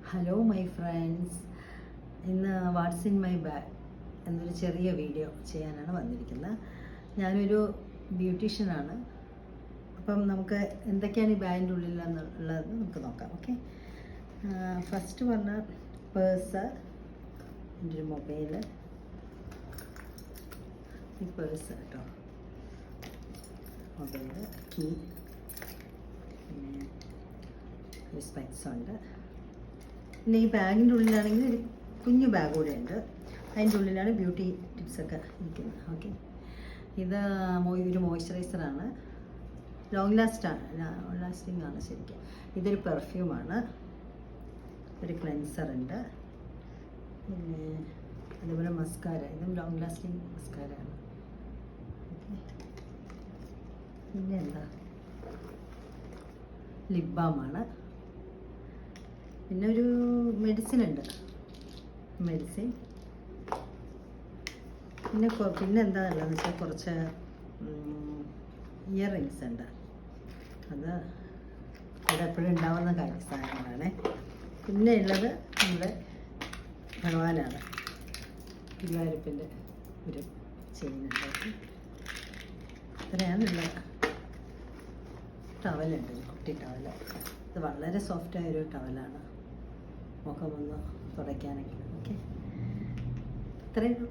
Hello my friends, ഇന്ന് what's in my bag എന്നൊരു ചെറിയ വീഡിയോ ചെയ്യാനാണ് വന്നിരിക്കുന്നത്. ഞാനൊരു ബ്യൂട്ടീഷ്യനാണ്. അപ്പം നമുക്ക് എന്തൊക്കെയാണ് ഈ ബാഗിൻ്റെ ഉള്ളിലെന്നുള്ളത് നമുക്ക് നോക്കാം. ഓക്കെ, ഫസ്റ്റ് പറഞ്ഞ പേഴ്സ്, എൻ്റെ ഒരു മൊബൈല്, ഈ പേഴ്സ് കേട്ടോ, മൊബൈല്, കീ, പിന്നെ ഒരു സ്പെക്സ് ഉണ്ട്. പിന്നെ ഈ ബാഗിൻ്റെ ഉള്ളിലാണെങ്കിൽ ഒരു കുഞ്ഞു ബാഗ് കൂടെ ഉണ്ട്. അതിൻ്റെ ഉള്ളിലാണ് ബ്യൂട്ടി ടിപ്സൊക്കെ ഇരിക്കുന്നത്. ഓക്കെ, ഇത് ഒരു മോയ്സ്ചറൈസറാണ്, ലോങ് ലാസ്റ്റിംഗ് ആണ് ശരിക്കും. ഇതൊരു പെർഫ്യൂമാണ്, ഒരു ക്ലെൻസർ ഉണ്ട്, പിന്നെ അതുപോലെ മസ്കാര, ഇതും ലോങ് ലാസ്റ്റിംഗ് മസ്കാരയാണ്. ഓക്കെ, പിന്നെ എന്താ, ലിപ് ബാമാണ്, പിന്നെ ഒരു മെഡിസിൻ ഉണ്ട്, മെഡിസിൻ. പിന്നെ എന്താ ഉള്ളതെന്ന് വെച്ചാൽ കുറച്ച് ഇയർ റിങ്സ് ഉണ്ട്. അത് ഇവിടെ എപ്പോഴും ഉണ്ടാവുന്ന സാധനങ്ങളാണ്. പിന്നെ ഉള്ളത് നമ്മുടെ ഭഗവാനാണ്, ഗുരുവായൂരപ്പൻ്റെ ഒരു ചെയിനുണ്ട്. ഇത്രയാണുള്ളത്. ടവലുണ്ട്, കുട്ടി ടവൽ. ഇത് വളരെ സോഫ്റ്റായൊരു ടവലാണ്, മുഖമൊന്ന് തുടയ്ക്കാനൊക്കെ. ഓക്കെ, ഇത്രയും